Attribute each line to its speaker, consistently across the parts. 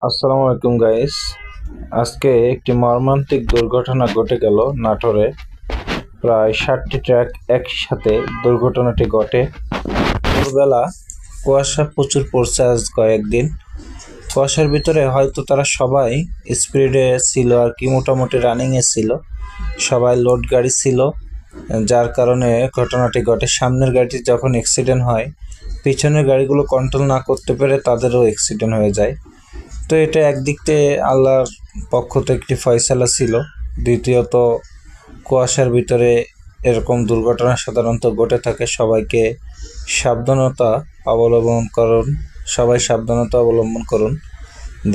Speaker 1: আসসালামু আলাইকুম গাইস। আজকে একটি মর্মান্তিক দুর্ঘটনা ঘটে গেল নাটোরে। প্রায় 60টি ট্রাক একসাথে দুর্ঘটনাটি ঘটে। ভোরবেলা কুয়াশা প্রচুর পড়ছে আজ কয়েকদিন। কুয়াশার ভিতরে হয়তো তারা সবাই স্পিডে ছিল আর কি, মোটামুটি রানিংয়ে ছিল, সবাই লোড গাড়ি ছিল, যার কারণে ঘটনাটি ঘটে। সামনের গাড়িটি যখন অ্যাক্সিডেন্ট হয়, পিছনের গাড়িগুলো কন্ট্রোল না করতে পেরে তাদেরও অ্যাক্সিডেন্ট হয়ে যায়। তো এটা একদিক থেকে আল্লাহর পক্ষ থেকে একটি ফয়সালা ছিল। দ্বিতীয়ত, কুয়াশার ভিতরে এরকম দুর্ঘটনা সাধারণত ঘটে থাকে। সবাইকে সাবধানতা অবলম্বন করুন, সবাই সাবধানতা অবলম্বন করুন।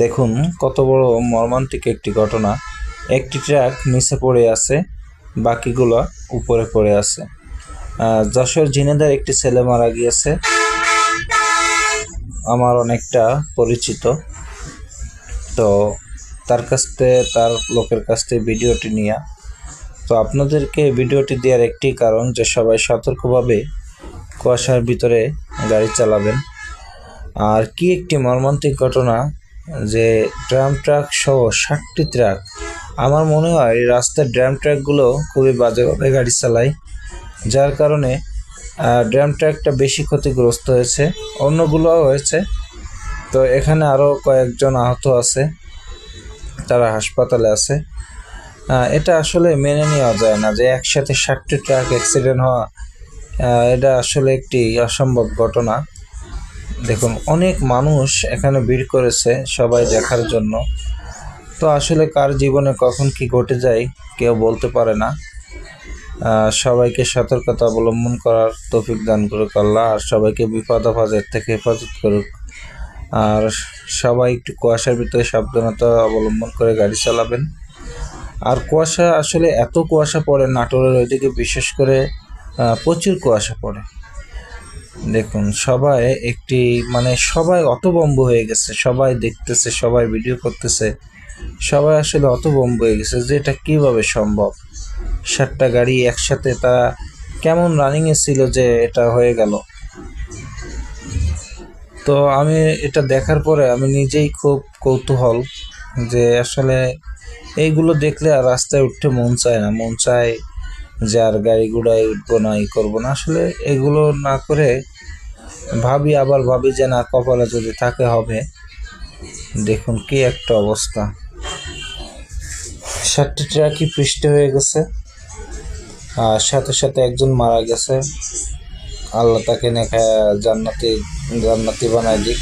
Speaker 1: দেখুন কত বড় মর্মান্তিক একটি ঘটনা। একটি ট্রাক নিচে পড়ে আছে, বাকিগুলো উপরে পড়ে আছে। যশোর ঝিনেদার একটি ছেলে মারা গিয়েছে, আমার অনেকটা পরিচিত। তো তার কাছ থেকে, তার লোকের কাছ থেকে ভিডিওটি নেওয়া। তো আপনাদেরকে ভিডিওটি দেওয়ার একটি কারণ যে সবাই সতর্কভাবে কুয়াশার ভিতরে গাড়ি চালাবেন। আর কি একটি মর্মান্তিক ঘটনা যে ড্রাম ট্রাক সহ 60টি ট্রাক। আমার মনে হয় রাস্তার ড্রাম ট্রাকগুলো খুবই বাজেভাবে গাড়ি চালায়, যার কারণে ড্রাম ট্রাকটা বেশি ক্ষতিগ্রস্ত হয়েছে, অন্যগুলোও হয়েছে। তো এখানে আরও কয়েকজন আহত আছে, তারা হাসপাতালে আছে। এটা আসলে মেনে নেওয়া যায় না যে একসাথে 60টি ট্রাক অ্যাক্সিডেন্ট হওয়া, এটা আসলে একটি অসম্ভব ঘটনা। দেখুন অনেক মানুষ এখানে ভিড় করেছে সবাই দেখার জন্য। তো আসলে কার জীবনে কখন কি ঘটে যায় কেউ বলতে পারে না। সবাইকে সতর্কতা অবলম্বন করার তৌফিক দান করুক আল্লাহ, আর সবাইকে বিপদ আপদের থেকে হেফাজত করুক। আর সবাই একটু কুয়াশার ভিতরে সাবধানতা অবলম্বন করে গাড়ি চালাবেন। আর কুয়াশা আসলে এত কুয়াশা পড়ে নাটোরের ওইদিকে, বিশেষ করে প্রচুর কুয়াশা পড়ে। দেখুন সবাই একটি সবাই হতভম্ব হয়ে গেছে, সবাই দেখতেছে, সবাই ভিডিও করতেছে, সবাই আসলে হতভম্ব হয়ে গেছে যে এটা কীভাবে সম্ভব। 60টা গাড়ি একসাথে, তারা কেমন রানিংয়ে ছিল যে এটা হয়ে গেল। তো আমি এটা দেখার পরে আমি নিজেই খুব কৌতূহল যে আসলে এইগুলো দেখলে আর রাস্তায় উঠতে মন চায় না, মন চায় যে আর গাড়িগুড়ায় উঠবো না, করবো না। আসলে এগুলো না করে ভাবি যে না, কপালে যদি থাকে হবে। দেখুন কি একটা অবস্থা, 60টি ট্রাকই পৃষ্ঠে হয়ে গেছে, আর সাথে সাথে একজন মারা গেছে। আল্লাহ তাকে জান্নাতি বানায় দিক।